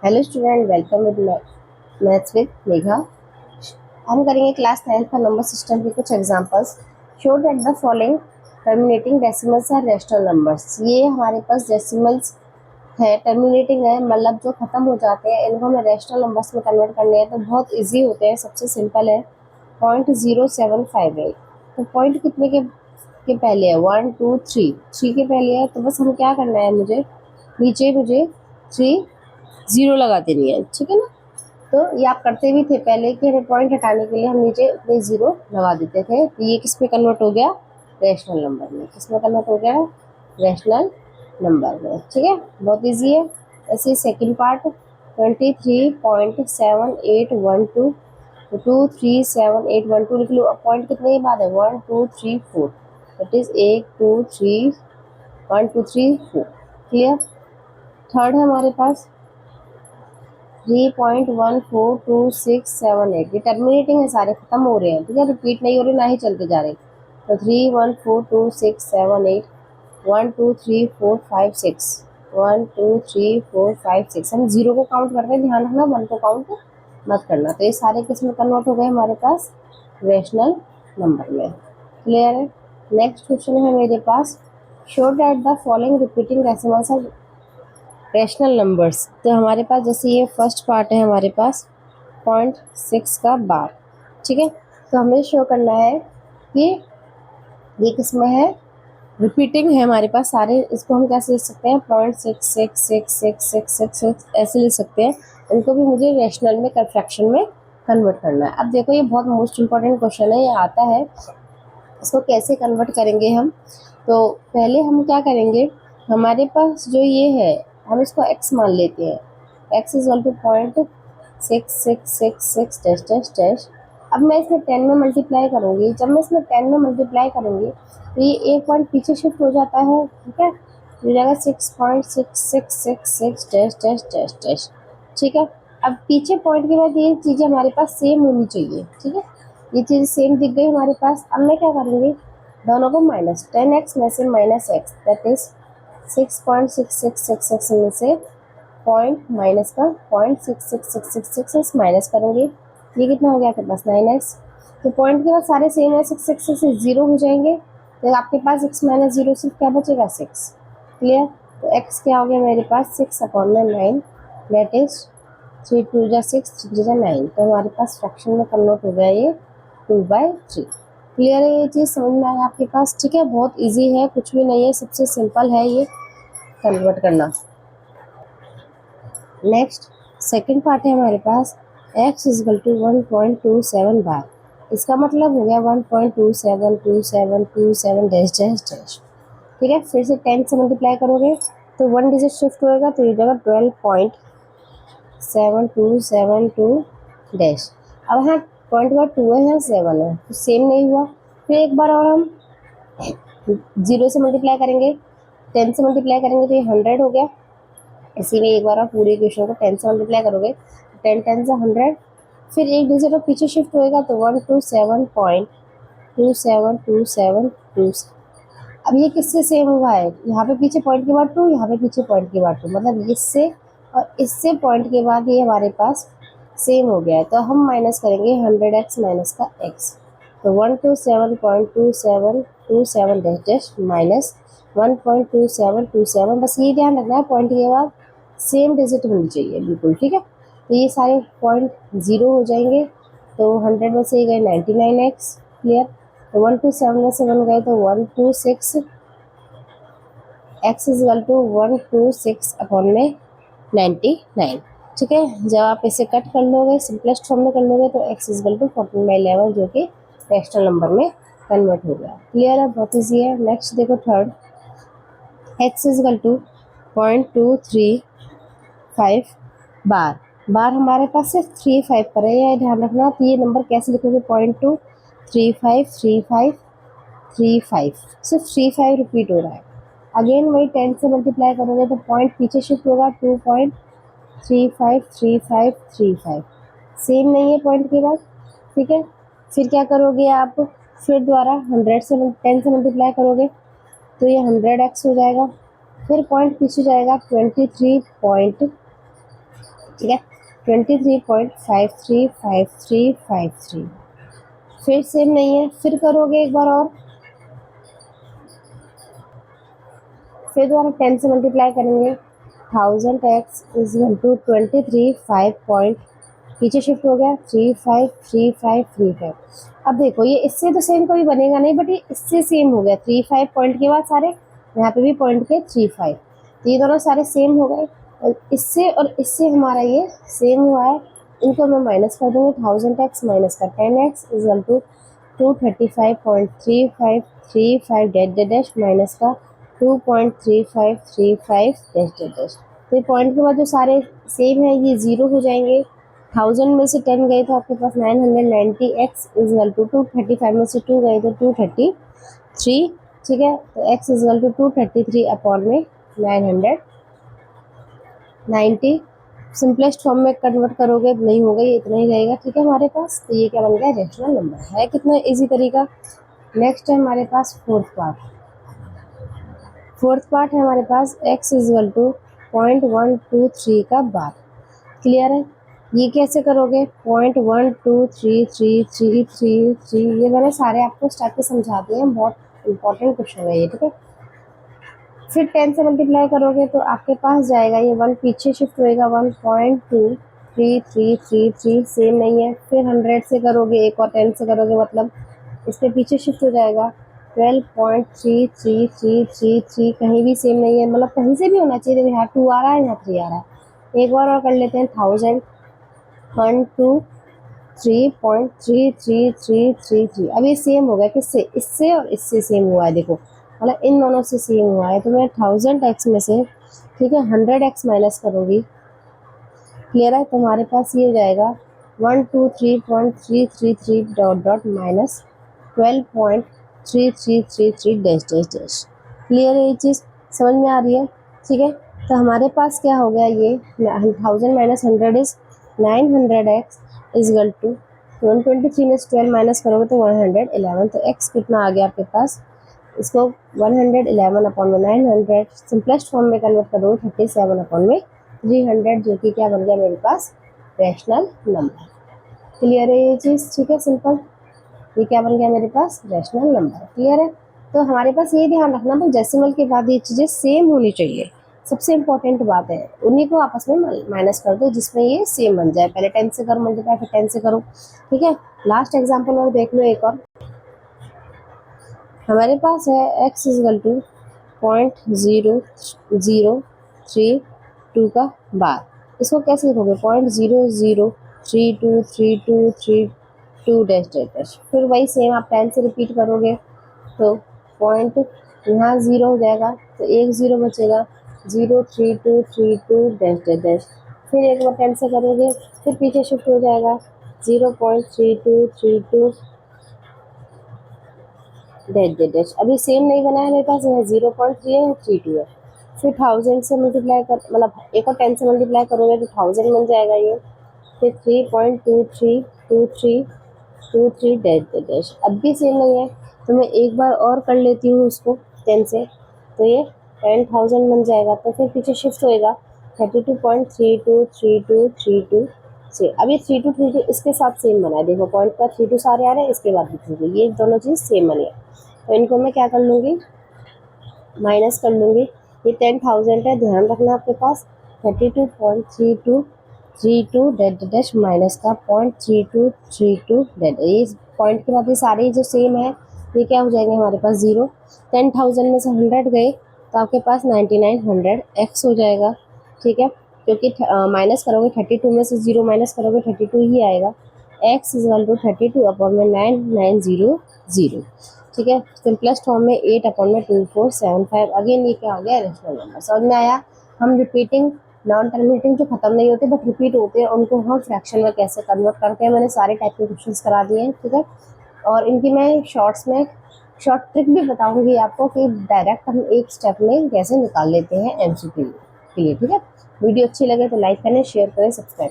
Hello student, welcome with maths with Megha. हम करेंगे class 9 का नंबर सिस्टम के कुछ examples. Show that the following terminating decimals are rational numbers. ये हमारे पास डेसिमल्स है, टर्मिनेटिंग है, मतलब जो खत्म हो जाते हैं, इनको हमें रैशनल नंबर्स में कन्वर्ट करने हैं तो बहुत इजी होते हैं। सबसे सिंपल है 0.0758। तो पॉइंट कितने के पहले है? 1 2 3 3 के पहले है, तो बस हमें क्या करना है, मुझे 3 0 लगा देनी है, ठीक है ना। तो ये आप करते भी थे पहले कि हमें पॉइंट हटाने के लिए हम नीचे अपने 0 लगा देते थे। तो ये किस में कन्वर्ट हो गया? रैशनल नंबर में। किस में कन्वर्ट हो गया? रैशनल नंबर में, ठीक है। बहुत इजी है। ऐसे सेकंड पार्ट 23.7812 237 812 लिख लो। अब पॉइंट कितने के बाद है? 1 2 3 4, दैट इज 1 2 3 1 2 3 4। क्लियर। थर्ड है हमारे पास 3.142678। ये टर्मिनेटिंग है, सारे खत्म हो रहे हैं, ठीक है, रिपीट नहीं हो रहे, ना ही चलते जा रहे। तो 3142678 1 2 3 4 5 6 1 2 3 4 5 6। हम 0 को काउंट करते हैं, ध्यान रखना, 1 को काउंट मत करना। तो ये सारे किस में कन्वर्ट हो गए हमारे पास? रैशनल नंबर में। क्लियर है। नेक्स्ट क्वेश्चन है मेरे पास, show that the following repeating decimals are rational numbers. तो हमारे पास जैसे ये फर्स्ट पार्ट है हमारे पास 0.6 का बार, ठीक है। तो हमें शो करना है कि ये किस में है? रिपीटिंग है हमारे पास सारे। इसको हम कैसे लिख सकते हैं? 0.6666666 ऐसे लिख सकते हैं। इनको भी मुझे रैशनल में फ्रैक्शन में कन्वर्ट करना है। अब देखो, ये बहुत मोस्ट इंपॉर्टेंट क्वेश्चन है, ये आता है। इसको कैसे कन्वर्ट करेंगे हम? तो पहले हम क्या करेंगे, हमारे पास जो ये है, हम इसको x मान लेते हैं। x is equal to 0.6666 dash dash dash. अब मैं इसमें 10 में मल्टीप्लाई करूँगी। जब मैं इसमें 10 में मल्टीप्लाई करूँगी तो ये एक पॉइंट पीछे शिफ्ट हो जाता है, ठीक है। हो जाएगा 6.6666 डैश डैश डैश डैश, ठीक है। अब पीछे पॉइंट के बाद ये चीज़ें हमारे पास सेम होनी चाहिए, ठीक है। ये चीज़ सेम दिख गई हमारे पास। अब मैं क्या करूँगी, दोनों को माइनस, 10x में से माइनस x, दैट इज 6.6666 में से पॉइंट माइनस का 0.66666 माइनस करूँगी। ये कितना हो गया आपके पास? 9x। तो पॉइंट के बाद सारे सेम है, 6 से 0 हो जाएंगे। तो आपके पास x माइनस 0 सिर्फ क्या बचेगा? 6। क्लियर। तो x क्या हो गया मेरे पास? 6/9, दैट इज 3 2 जा 6 3 जा 9। तो हमारे पास फ्रैक्शन में कन्वर्ट हो गया ये 2/3। क्लियर है, ये चीज़ समझ में आया आपके पास? ठीक है, बहुत इजी है, कुछ भी नहीं है, सबसे सिंपल है ये कन्वर्ट करना। नेक्स्ट सेकंड पार्ट है हमारे पास, x इज इक्वल टू 1.27 बार। इसका मतलब हो गया 1.272727 डैश डैश डैश, ठीक है। फिर से 10 से मल्टीप्लाई करोगे तो 1 डिजिट शिफ्ट होएगा, तो ये जगह 12.7272 डैश। अब यहाँ पॉइंट के बाद 2 है, यहाँ 7 है, तो सेम नहीं हुआ। फिर एक बार और हम 0 से मल्टीप्लाई करेंगे, 10 से मल्टीप्लाई करेंगे तो ये 100 हो गया। इसी में एक बार आप पूरे इक्वेशन को 10 से मल्टीप्लाई करोगे, 10 10 से 100। फिर एक डिजिट और पीछे शिफ्ट होएगा तो 127.272727। अब ये किससे सेम हुआ है? यहाँ पे पीछे पॉइंट के बाद 2, यहाँ पे पीछे पॉइंट के बाद 2, मतलब इससे और इससे पॉइंट के बाद ये हमारे पास सेम हो गया है। तो हम माइनस करेंगे 100x माइनस का x। तो 127.2727 डैश डैश माइनस 1.2727। बस ये ध्यान रखना है, पॉइंट के बाद सेम डिजिट होनी चाहिए, बिल्कुल, ठीक है। तो ये सारे पॉइंट 0 हो जाएंगे। तो 100 में से गए 99x। क्लियर। तो 127 में से 1 गए तो 126, x is equal to 126 upon में 99, ठीक है। जब आप इसे कट कर लोगे, सिंपलेस्ट फॉर्म में कर लोगे, तो x इज इक्वल टू 14/11, जो कि रैशनल नंबर में कन्वर्ट हो गया। क्लियर है, बहुत ईजी है। नेक्स्ट देखो third, x is equal to 0.235 bar. Bar हमारे पास सिर्फ 35 पर है, यह ध्यान रखना। तो ये नंबर कैसे लिखोगे? 0.2353535, सिर्फ 35 रिपीट हो रहा है। अगेन वही 10 से मल्टीप्लाई करोगे तो पॉइंट पीछे शिफ्ट होगा, 2.353535। सेम नहीं है पॉइंट के बाद, ठीक है। फिर क्या करोगे आप? फिर दोबारा 10 से मल्टीप्लाई करोगे तो ये 100x हो जाएगा। फिर पॉइंट पीछे जाएगा, 23.35 ठीक है, 23.535353। फिर सेम नहीं है, फिर करोगे एक बार और, फिर दोबारा 10 से मल्टीप्लाई करेंगे। 1000x is equal to 23 5 point, पीछे शिफ्ट हो गया 353535। अब देखो ये इससे तो सेम कभी बनेगा नहीं, बट ये इससे सेम हो गया 35 पॉइंट के बाद सारे यहाँ पे भी पॉइंट के 35, तो ये दोनों सारे सेम हो गए। और इससे हमारा ये सेम हुआ है, इनको मैं माइनस कर दूंगी। 1000x माइनस का 10x is equal to 235.3535 dash dash dash minus का 2.3535 डैश डैश डैश। तो पॉइंट के बाद जो सारे सेम है ये जीरो हो जाएंगे। 1000 में से 10 गए तो आपके पास 990, x इज इक्वल टू 235 में से 2 गए तो 233। ठीक है, तो x is equal to 233 upon में 990। सिंपलेस्ट फॉर्म में कन्वर्ट करोगे नहीं होगा, ये इतना ही रहेगा। ठीक है हमारे पास, तो ये क्या बन गया, रैशनल नंबर है। कितना इजी तरीका। नेक्स्ट है हमारे पास फोर्थ पार्ट है हमारे पास, x इज इक्वल टू 0.123 का बार। क्लियर है, ये कैसे करोगे, 0.1233333, ये मैंने सारे आपको स्टेप पे समझा दिए हैं, बहुत इंपॉर्टेंट क्वेश्चन है ये। ठीक है, फिर 10 से मल्टीप्लाई करोगे तो आपके पास जाएगा ये 1 पीछे शिफ्ट होएगा 1.23333, सेम नहीं है। फिर 100 से करोगे, एक और 10 से करोगे मतलब इसके पीछे शिफ्ट हो जाएगा 12.33333, कहीं भी सेम नहीं है, मतलब कहीं से भी होना चाहिए। यहाँ 2 आ रहा है, यहाँ 3 आ रहा है। एक बार और कर लेते हैं, 1000 123.33333। अब ये सेम हो गया किससे, इससे और इससे सेम हुआ है। देखो मतलब इन दोनों से सेम हुआ है, तो मैं 1000x में से, ठीक है, 100x माइनस करूँगी। क्लियर है, तो हमारे पास ये हो जाएगा 123.333 dot dot minus 12.3333 dash dash dash. Clear है, ये चीज़ समझ में आ रही है। ठीक है, तो हमारे पास क्या हो गया, ये 1000 minus 100 is 900x is equal to 123 में 12 माइनस करोगे तो 111। तो x कितना आ गया आपके पास, इसको 111 अपॉन में 900 सिंपलेस्ट फॉर्म में कन्वर्ट करोगे 37 अपॉन में 300, जो कि क्या बन गया मेरे पास, रैशनल नंबर। क्लियर है ये चीज़। ठीक है, सिंपल, ये क्या बन गया मेरे पास, रैशनल नंबर। क्लियर है, तो हमारे पास ये ध्यान रखना तो डेसिमल के बाद ये चीज़ें सेम होनी चाहिए, सबसे इंपॉर्टेंट बात है। उन्हीं को आपस में माइनस कर दो जिसमें ये सेम बन जाए। पहले 10 से करो मल्टीप्लाई, फिर 10 से करो। ठीक है, लास्ट एग्जाम्पल और देख लो एक और। हमारे पास है x इज इक्वल टू 0.0032 का बार। इसको कैसे लिखोगे, 0.00323232 डैश डैश डैश। फिर वही सेम आप 10 से रिपीट करोगे तो पॉइंट यहाँ 0 हो जाएगा, तो एक 0 बचेगा, 03232 डैश डैश डैश। फिर एक बार 10 से करोगे, फिर पीछे शिफ्ट हो जाएगा 0.3232 डैश डैश डैश। अभी सेम नहीं बना है मेरे पास, यहाँ 0.3 है, 32 है। फिर 1000 से मल्टीप्लाई कर, मतलब एक और 10 से मल्टीप्लाई करोगे तो 1000 बन जाएगा ये। फिर 3.232323 डैश डैश डैश। अब भी सेम नहीं है, तो मैं एक बार और कर लेती हूँ उसको 10 से, तो ये 10,000 बन जाएगा। तो फिर पीछे शिफ्ट होएगा 32.323232 से। अब ये 3232 इसके साथ सेम बना है, देखो पॉइंट का 32 सारे आ रहे हैं, इसके बाद भी 32, ये दोनों चीज़ सेम बनी है। तो इनको मैं क्या कर लूँगी, माइनस कर लूँगी। ये 10,000 है, ध्यान रखना आपके पास 32.3232 डेड डैश माइनस का 0.3232 डेड। ये पॉइंट के बाद ये सारे जो सेम है ये क्या हो जाएंगे हमारे पास, 0। 10,000 में से 100 गए तो आपके पास 9900 x हो जाएगा। ठीक है, क्योंकि माइनस करोगे 32 में से 0 माइनस करोगे 32 ही आएगा। x is equal to 32 upon में 9900। ठीक है, सिंपलेस्ट फॉर्म में 8 अपॉन में 2475। अगेन ये क्या हो गया, रैशनल नंबर। समझ में आया। हम रिपीटिंग नॉन टर्मिनेटिंग जो खत्म नहीं होते बट रिपीट होते हैं उनको हम फ्रैक्शन में कैसे कन्वर्ट करते हैं, मैंने सारे टाइप के क्वेश्चंस करा दिए हैं। ठीक है, और इनकी मैं शॉर्ट्स में शॉर्ट ट्रिक भी बताऊंगी आपको कि डायरेक्ट हम एक स्टेप में कैसे निकाल लेते हैं एमसीक्यू के लिए। ठीक है, वीडियो अच्छी लगे तो लाइक करें, शेयर करें, सब्सक्राइब